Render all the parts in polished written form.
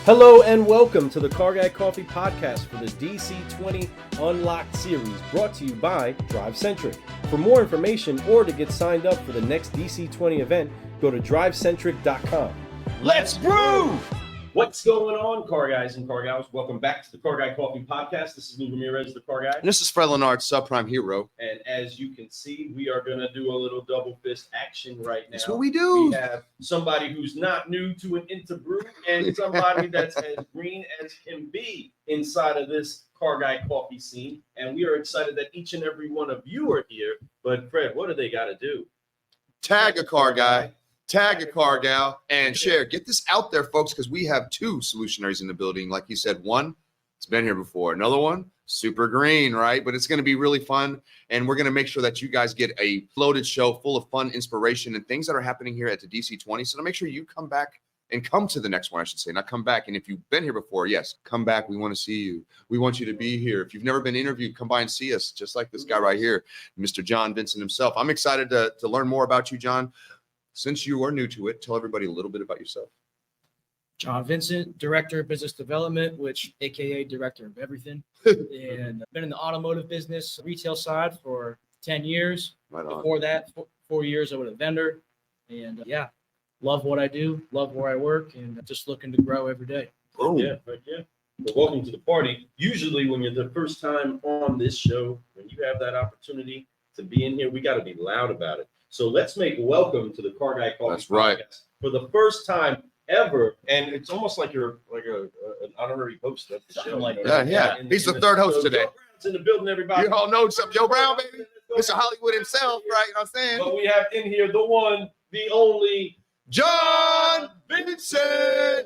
Hello and welcome to the Car Guy Coffee podcast for the DC20 Unlocked series, brought to you by DriveCentric. For more information or to get signed up for the next DC20 event, go to drivecentric.com. Let's brew! What's going on, car guys and car gals? Welcome back to the Car Guy Coffee podcast. This is Lou Ramirez, the car guy. And this is Fred Leonard, subprime hero. And as you can see, we are going to do a little double fist action right now. That's what we do. We have somebody who's not new to an interbrew and somebody that's as green as can be inside of this Car Guy Coffee scene. And we are excited that each and every one of you are here. But Fred, what do they got to do? Tag a car guy. Tag a car gal and share. Get this out there, folks, because we have two solutionaries in the building. Like you said, one, it's been here before. Another one, super green, right? But it's going to be really fun. And we're going to make sure that you guys get a loaded show full of fun, inspiration, and things that are happening here at the DC20. So to make sure you come back and come to the next one, I should say, not come back. And if you've been here before, yes, come back. We want to see you. We want you to be here. If you've never been interviewed, come by and see us, just like this guy right here, Mr. John Vincent himself. I'm excited to learn more about you, John. Since you are new to it, tell everybody a little bit about yourself. John Vincent, Director of Business Development, AKA Director of Everything. And I've been in the automotive business, retail side for 10 years. Right on. Before that, 4 years I was a vendor. And love what I do, love where I work, and just looking to grow every day. Boom. Yeah. Well, welcome to the party. Usually when you're the first time on this show, when you have that opportunity to be in here, we got to be loud about it. So let's make welcome to the Car Guy Coffee That's podcast right. for the first time ever. And it's almost like you're like an honorary host of the show. Like Yeah. He's the third host today. Joe Brown's in the building, everybody. You all know some Joe Brown, baby. Mr. Hollywood himself, right? You know what I'm saying? But we have in here the one, the only John Vincent.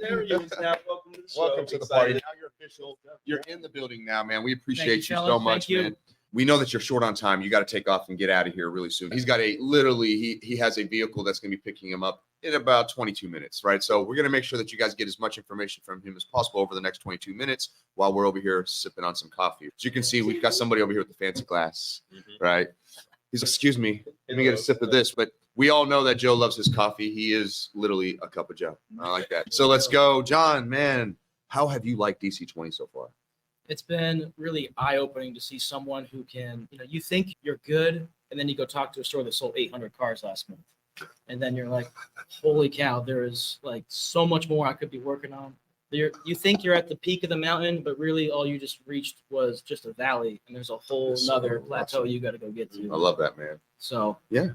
There he is now. Welcome to the show. Welcome to the party. Now you're official. You're in the building now, man. We appreciate you so much, man. We know that you're short on time. You got to take off and get out of here really soon. He's got he has a vehicle that's going to be picking him up in about 22 minutes, right? So we're going to make sure that you guys get as much information from him as possible over the next 22 minutes while we're over here sipping on some coffee. As you can see, we've got somebody over here with the fancy glass, right? He's, excuse me, let me get a sip of this. But we all know that Joe loves his coffee. He is literally a cup of Joe. I like that. So let's go. John, man, how have you liked DC20 so far? It's been really eye-opening to see someone who can, you think you're good, and then you go talk to a store that sold 800 cars last month. And then you're like, holy cow, there is like so much more I could be working on. You think you're at the peak of the mountain, but really all you just reached was just a valley, and there's a whole nother plateau you got to go get to. I love that, man. So yeah,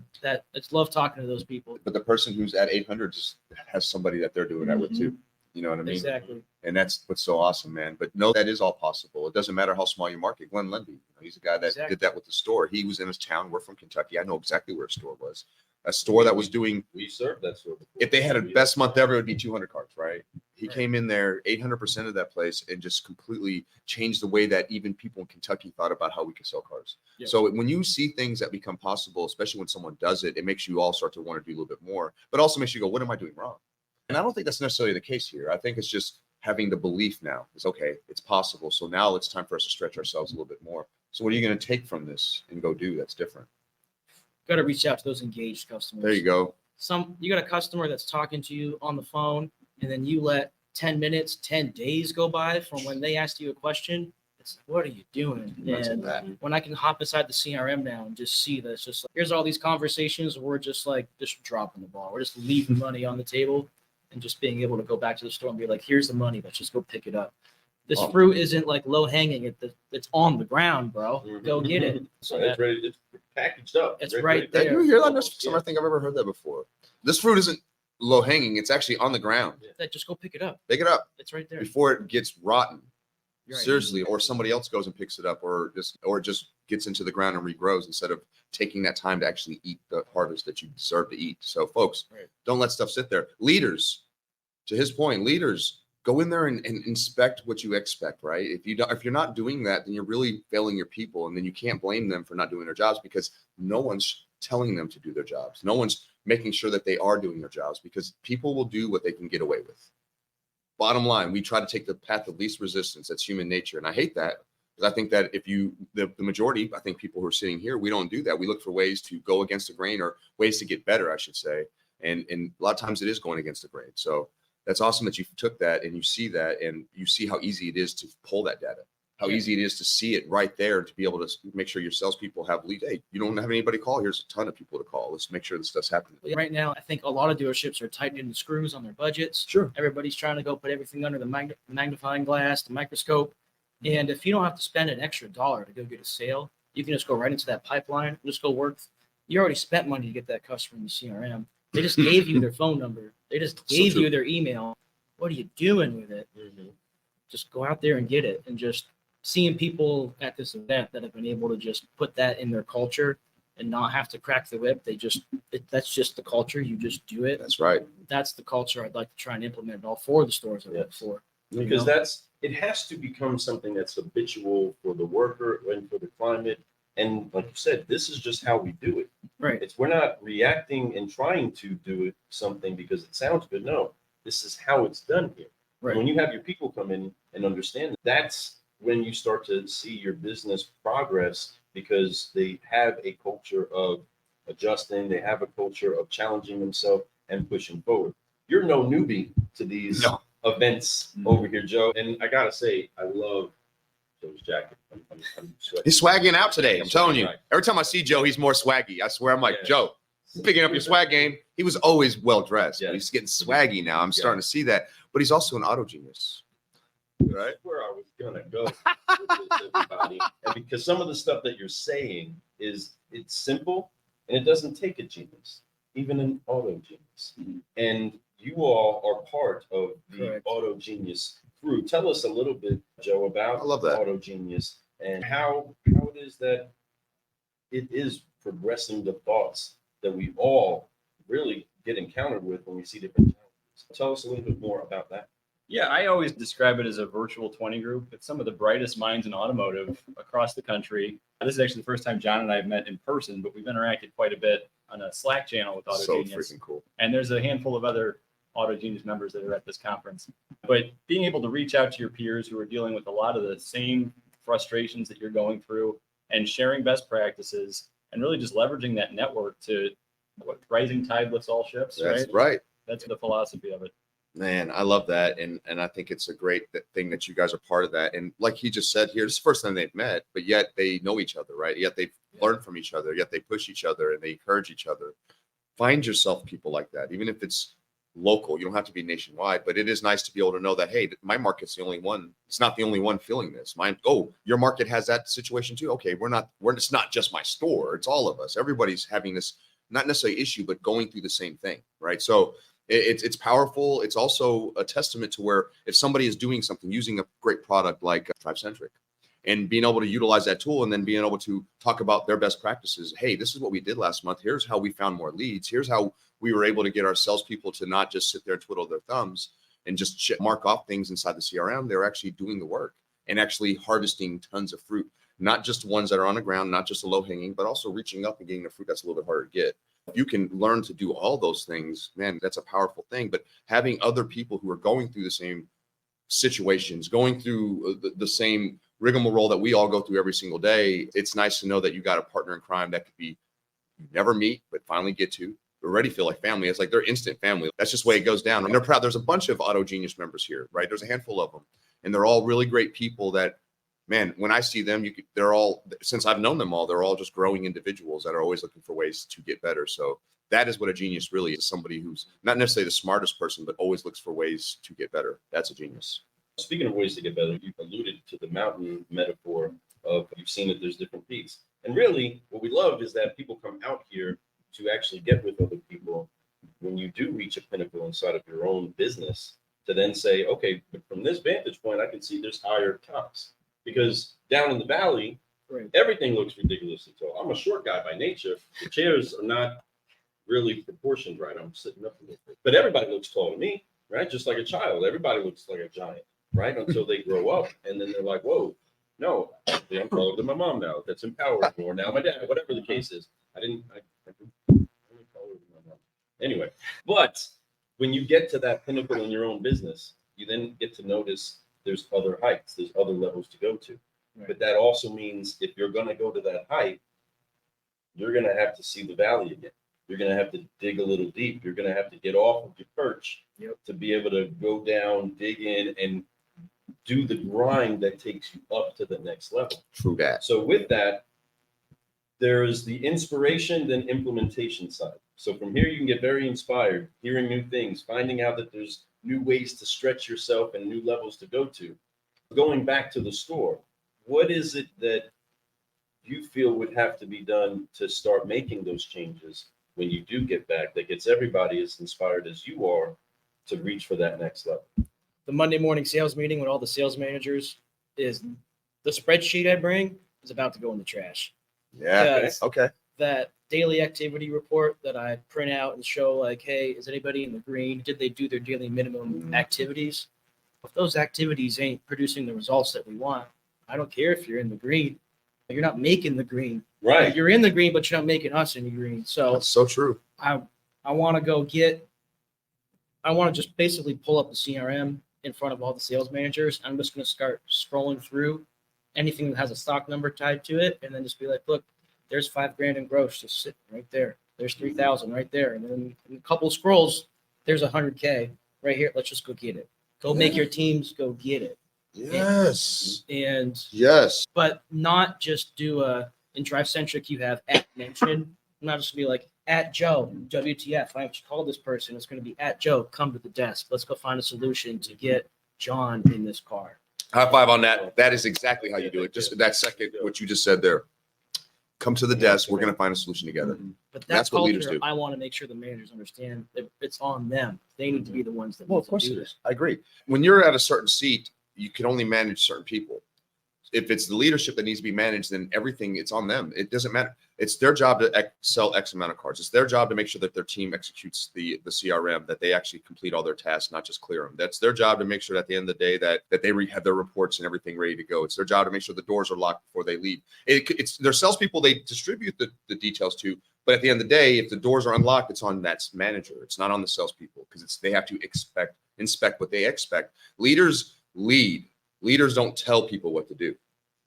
it's love talking to those people. But the person who's at 800 just has somebody that they're doing that with too. You know what I mean? Exactly. And that's what's so awesome, man. But no, that is all possible. It doesn't matter how small your market. Glenn Lenby, he's a guy that did that with the store. He was in his town. We're from Kentucky. I know exactly where a store was. A store that was doing. We served that store before. If they had a best month ever, it would be 200 cars, right? He came in there, 800% of that place, and just completely changed the way that even people in Kentucky thought about how we could sell cars. Yeah. So when you see things that become possible, especially when someone does it, it makes you all start to want to do a little bit more, but also makes you go, what am I doing wrong? And I don't think that's necessarily the case here. I think it's just having the belief now. It's okay. It's possible. So now it's time for us to stretch ourselves a little bit more. So what are you going to take from this and go do that's different? Got to reach out to those engaged customers. There you go. You got a customer that's talking to you on the phone, and then you let 10 minutes, 10 days go by from when they asked you a question. It's like, what are you doing? And when I can hop inside the CRM now and just see that it's just like, here's all these conversations, we're just dropping the ball. We're just leaving money on the table. And just being able to go back to the store and be like, here's the money, let's just go pick it up. This fruit isn't like low hanging, it's on the ground, bro. Go get it. So it's ready, it's packaged up. It's right there. Did you hear that? That's I think I've ever heard that before. This fruit isn't low hanging, it's actually on the ground. Just go pick it up. Pick it up. It's right there. Before it gets rotten. Right. Seriously, or somebody else goes and picks it up, or just gets into the ground and regrows instead of taking that time to actually eat the harvest that you deserve to eat. So folks, don't let stuff sit there. Leaders, to his point, leaders, go in there and inspect what you expect, right? If you're not doing that, then you're really failing your people, and then you can't blame them for not doing their jobs because no one's telling them to do their jobs. No one's making sure that they are doing their jobs because people will do what they can get away with. Bottom line, we try to take the path of least resistance. That's human nature. And I hate that because I think that if the majority, I think people who are sitting here, we don't do that. We look for ways to go against the grain or ways to get better, I should say. And a lot of times it is going against the grain. So That's awesome that you took that and you see that and you see how easy it is to pull that data, how easy it is to see it right there, to be able to make sure your salespeople have lead. Hey, you don't have anybody call. Here's a ton of people to call. Let's make sure this stuff's happening. Right now, I think a lot of dealerships are tightening the screws on their budgets. Sure. Everybody's trying to go put everything under the magnifying glass, the microscope. And if you don't have to spend an extra dollar to go get a sale, you can just go right into that pipeline, just go work. You already spent money to get that customer in the CRM. They just gave you their phone number. They just gave you their email. What are you doing with it? Just go out there and get it. And just seeing people at this event that have been able to just put that in their culture and not have to crack the whip. That's just the culture. You just do it. That's right. That's the culture I'd like to try and implement in all 4 of the stores I work for. Because it has to become something that's habitual for the worker and for the climate. And like you said, this is just how we do it. Right. We're not reacting and trying to do something because it sounds good. No, this is how it's done here. Right. When you have your people come in and understand that's when you start to see your business progress, because they have a culture of adjusting. They have a culture of challenging themselves and pushing forward. You're no newbie to these events over here, Joe. And I got to say, I love Joe's jacket. I'm sweating. He's swagging out today. I'm telling you. Every time I see Joe, he's more swaggy. I swear. I'm like, Joe, picking up your swag game. He was always well dressed, but he's getting swaggy now. I'm starting to see that. But he's also an auto genius. Right? That's where I was gonna go with this, everybody. And because some of the stuff that you're saying it's simple and it doesn't take a genius, even an auto genius. And you all are part of the Auto Genius crew. Tell us a little bit, Joe, about Auto Genius and how it is that it is progressing the thoughts that we all really get encountered with when we see different challenges. Tell us a little bit more about that. Yeah, I always describe it as a virtual 20 group. It's some of the brightest minds in automotive across the country. This is actually the first time John and I have met in person, but we've interacted quite a bit on a Slack channel with Auto Genius. Freaking cool. And there's a handful of other Auto Genius members that are at this conference. But being able to reach out to your peers who are dealing with a lot of the same frustrations that you're going through and sharing best practices and really just leveraging that network to rising tide lifts all ships, right? That's right. That's the philosophy of it. Man, I love that. And I think it's a great thing that you guys are part of that. And like he just said here, it's the first time they've met, but yet they know each other, right? Yet they've learned from each other, yet they push each other and they encourage each other. Find yourself people like that, even if it's local. You don't have to be nationwide, but it is nice to be able to know that, hey, my market's the only one. It's not the only one feeling this. Your market has that situation too. Okay, it's not just my store. It's all of us. Everybody's having this, not necessarily issue, but going through the same thing, right? So it's powerful. It's also a testament to where if somebody is doing something, using a great product like DriveCentric, and being able to utilize that tool and then being able to talk about their best practices. Hey, this is what we did last month. Here's how we found more leads. Here's how we were able to get our salespeople to not just sit there and twiddle their thumbs and just mark off things inside the CRM. They're actually doing the work and actually harvesting tons of fruit, not just ones that are on the ground, not just the low hanging, but also reaching up and getting the fruit that's a little bit harder to get. If you can learn to do all those things, man, that's a powerful thing. But having other people who are going through the same situations, going through the same rigmarole that we all go through every single day, it's nice to know that you got a partner in crime that could be you never meet, but finally get to. Already feel like family. It's like they're instant family. That's just the way it goes down. And they're proud. There's a bunch of Auto Genius members here, right? There's a handful of them. And they're all really great people that, man, when I see them, they're all, since I've known them all, they're all just growing individuals that are always looking for ways to get better. So that is what a genius really is. Somebody who's not necessarily the smartest person, but always looks for ways to get better. That's a genius. Speaking of ways to get better, you alluded to the mountain metaphor of you've seen that there's different peaks. And really what we love is that people come out here to actually get with other people when you do reach a pinnacle inside of your own business to then say, okay, but from this vantage point, I can see there's higher tops. Because down in the valley, everything looks ridiculously tall. I'm a short guy by nature. The chairs are not really proportioned right. I'm sitting up a little bit. But everybody looks tall to me, right? Just like a child. Everybody looks like a giant, right? Until they grow up. And then they're like, whoa, no, I'm taller than my mom now. That's empowering. Or now my dad, whatever the case is. I'm taller than my mom. Anyway, but when you get to that pinnacle in your own business, you then get to notice there's other heights, there's other levels to go to. Right. But that also means if you're going to go to that height, you're going to have to see the valley again. you're going to have to dig a little deep. You're going to have to get off of your perch to be able to go down, dig in, and do the grind that takes you up to the next level. True that. So with that, there is the inspiration, then implementation side. So from here, you can get very inspired, hearing new things, finding out that there's new ways to stretch yourself and new levels to go to. Going back to the store, what is it that you feel would have to be done to start making those changes when you do get back that gets everybody as inspired as you are to reach for that next level? The Monday morning sales meeting with all the sales managers is the spreadsheet I bring is about to go in the trash. Yeah. Because Okay. that daily activity report that I print out and show like, hey, is anybody in the green? Did they do their daily minimum activities? If those activities ain't producing the results that we want, I don't care if you're in the green. You're not making the green. Right. You're in the green, but you're not making us in the green. So That's so true. I want to just basically pull up the CRM in front of all the sales managers. I'm just going to start scrolling through anything that has a stock number tied to it, and then just be like, look, there's $5,000 in gross just sitting right there. There's 3,000 right there, and then in a couple scrolls, there's $100K right here. Let's just go get it. Go make your teams go get it. Yes. And Yes. but not just do in DriveCentric you have at mention. Not just be like at Joe, WTF. I have to call this person. It's going to be at Joe. Come to the desk. Let's go find a solution to get John in this car. High five on that. That is exactly how you do it. Just that second, what you just said there. Come to the desk. We're going to find a solution together. But That's what leaders do. I want to make sure the managers understand that it's on them. They need to be the ones that Well, need of course to it do is. this. I agree. When you're at a certain seat, you can only manage certain people. If it's the leadership that needs to be managed, then everything, it's on them. It doesn't matter. It's their job to sell X amount of cars. It's their job to make sure that their team executes the CRM, that they actually complete all their tasks, not just clear them. That's their job to make sure at the end of the day that they have their reports and everything ready to go. It's their job to make sure the doors are locked before they leave. It's their salespeople they distribute the details to, but at the end of the day, if the doors are unlocked, it's on that manager. It's not on the salespeople because they have to inspect what they expect. Leaders lead. Leaders don't tell people what to do.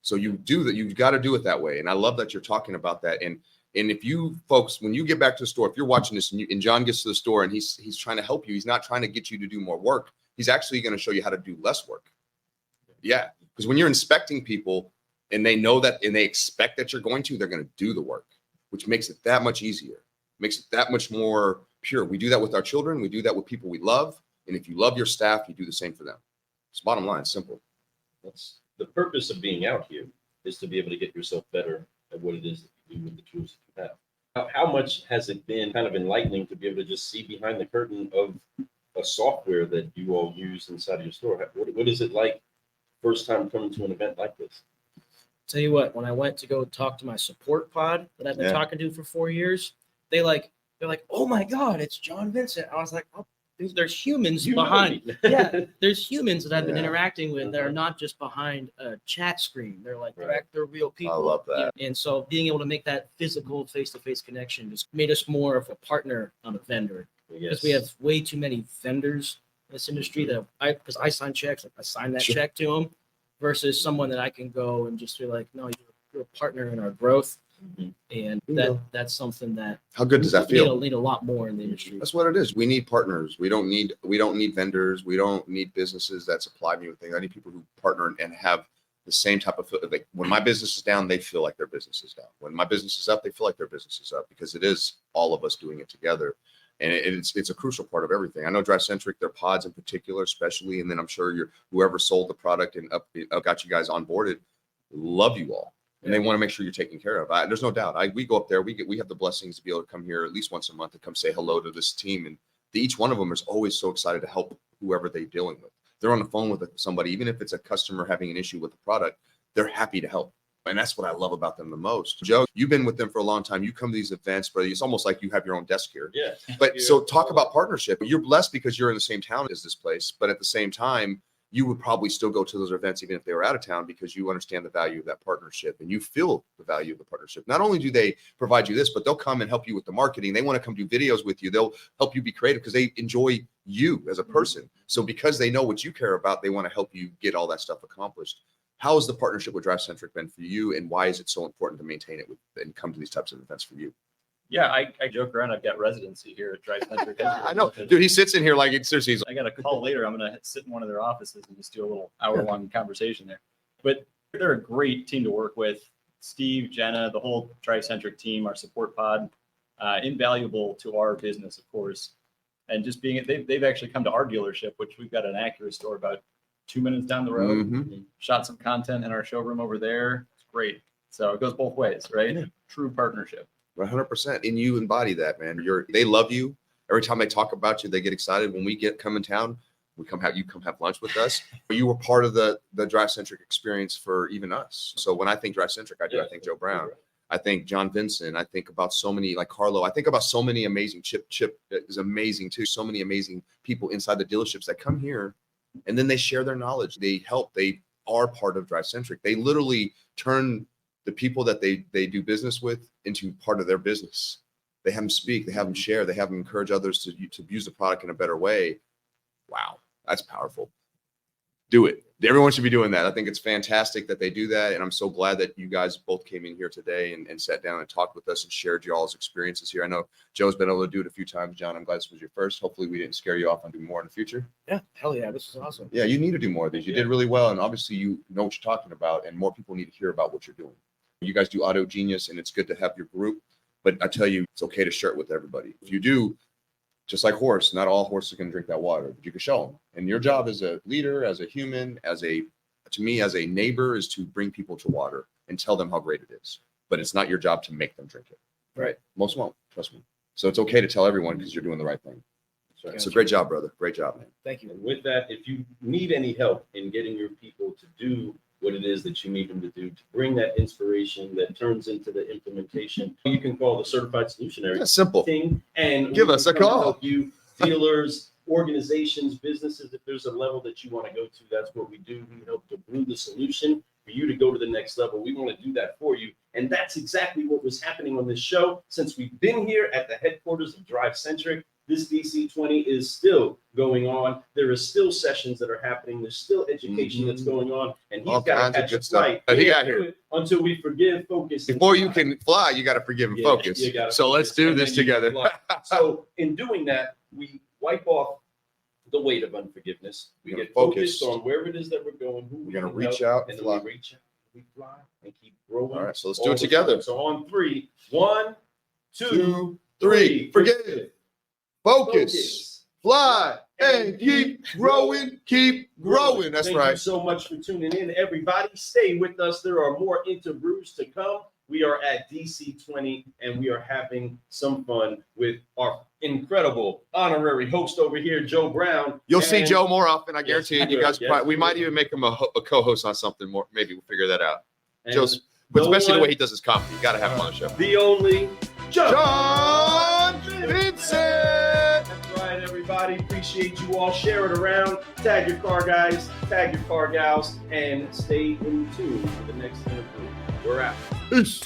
So you do that. You've got to do it that way. And I love that you're talking about that. And if you folks, when you get back to the store, if you're watching this and John gets to the store and he's trying to help you, he's not trying to get you to do more work. He's actually going to show you how to do less work. Yeah. Because when you're inspecting people and they know that and they expect that you're going to, they're going to do the work, which makes it that much easier, makes it that much more pure. We do that with our children. We do that with people we love. And if you love your staff, you do the same for them. It's bottom line, simple. That's the purpose of being out here, is to be able to get yourself better at what it is that you do with the tools that you have. How much has it been kind of enlightening to be able to just see behind the curtain of a software that you all use inside of your store? What is it like first time coming to an event like this? Tell you what, when I went to go talk to my support pod that I've been talking to for 4 years, they're like, oh my God, it's John Vincent. I was like, oh, there's humans behind. Yeah, there's humans that I've been interacting with that are not just behind a chat screen. They're like, they're real people. I love that. And so being able to make that physical face-to-face connection just made us more of a partner, not a vendor. Because we have way too many vendors in this industry that because I sign checks, I sign that check to them versus someone that I can go and just be like, no, you're a partner in our growth. And that's something that how good does that feel? Need a lot more in the industry. That's what it is. We need partners. We don't need vendors. We don't need businesses that supply me with things. I need people who partner and have the same type of like when my business is down, they feel like their business is down. When my business is up, they feel like their business is up because it is all of us doing it together. And it's a crucial part of everything. I know DriveCentric, their pods in particular, especially, and then I'm sure whoever sold the product and got you guys onboarded, love you all. And they want to make sure you're taken care of. There's no doubt. We go up there. We have the blessings to be able to come here at least once a month to come say hello to this team. And each one of them is always so excited to help whoever they're dealing with. They're on the phone with somebody, even if it's a customer having an issue with the product, they're happy to help. And that's what I love about them the most. Joe, you've been with them for a long time. You come to these events, but it's almost like you have your own desk here. Yeah. But so talk about partnership. You're blessed because you're in the same town as this place, but at the same time, you would probably still go to those events even if they were out of town because you understand the value of that partnership and you feel the value of the partnership. Not only do they provide you this, but they'll come and help you with the marketing. They want to come do videos with you. They'll help you be creative because they enjoy you as a person. So because they know what you care about, they want to help you get all that stuff accomplished. How has the partnership with DriveCentric been for you and why is it so important to maintain it and come to these types of events for you? Yeah, I joke around. I've got residency here at DriveCentric. I know, dude. He sits in here like it's seriously. He's I got a call later. I'm going to sit in one of their offices and just do a little hour-long conversation there. But they're a great team to work with. Steve, Jenna, the whole DriveCentric team, our support pod, invaluable to our business, of course. And just being, they've actually come to our dealership, which we've got an Acura store about 2 minutes down the road. Mhm. Shot some content in our showroom over there. It's great. So it goes both ways, right? Yeah. True partnership. 100%. And you embody that, man. They love you. Every time they talk about you, they get excited. When we come in town, you come have lunch with us. You were part of the DriveCentric experience for even us. So when I think DriveCentric, I think Joe Brown. I think John Vincent. I think about so many, like Carlo. I think about so many amazing Chip is amazing too. So many amazing people inside the dealerships that come here and then they share their knowledge. They help. They are part of DriveCentric. They literally turn the people that they do business with into part of their business. They have them speak, they have them share, they have them encourage others to use the product in a better way. Wow, that's powerful. Do it. Everyone should be doing that. I think it's fantastic that they do that. And I'm so glad that you guys both came in here today and sat down and talked with us and shared y'all's experiences here. I know Joe's been able to do it a few times. John, I'm glad this was your first. Hopefully we didn't scare you off on doing more in the future. Yeah, hell yeah, this is awesome. Yeah, you need to do more of these. You did really well. And obviously you know what you're talking about and more people need to hear about what you're doing. You guys do Auto Genius and it's good to have your group, but I tell you, it's okay to share it with everybody. If you do, just like horse, not all horses can drink that water, but you can show them. And your job as a leader, as a human, to me, as a neighbor, is to bring people to water and tell them how great it is. But it's not your job to make them drink it. Right? Most won't, trust me. So it's okay to tell everyone because you're doing the right thing. So great job, brother. Great job, man. Thank you. And with that, if you need any help in getting your people to do what it is that you need them to do to bring that inspiration that turns into the implementation, you can call the Certified Solutionary Yeah, simple. thing and Give we us can a come call. help you, dealers, organizations, businesses. If there's a level that you want to go to, that's what we do. We help to brew the solution for you to go to the next level. We want to do that for you. And that's exactly what was happening on this show. Since we've been here at the headquarters of DriveCentric, this DC20 is still going on. There are still sessions that are happening. There's still education that's going on. And he's All got kinds to of catch good a stuff. flight. But he We got can't do here. it until we forgive, focus. and Before you fly. can fly, you got to forgive and Yeah, focus. you gotta So let's focus, do and this then you can together. fly. So in doing that, we wipe off the weight of unforgiveness. We We're get gonna focused focus. on wherever it is that we're going, who We're gonna can reach help, out and and then fly. we reach out, we fly, and keep growing. All right, so let's all do it the together. time. So on 3, 1, 2, 2, 3, forgive, focus, fly, and keep growing, keep growing. That's Thank you right. so much for tuning in, everybody. Stay with us. There are more interviews to come. We are at DC20, and we are having some fun with our incredible honorary host over here, Joe Brown. You'll see And- Joe more often. I Yes, guarantee you it. You will. guys, Yes, we you might will. even make him a co-host on something more. Maybe we'll figure that out. and Joe's, but the especially the one- way he does his comedy. You got to have him on the show. the only John Vincent. That's right, everybody. Appreciate you all. Share it around. Tag your car guys, tag your car gals, and stay in tune for the next interview. We're out. Peace.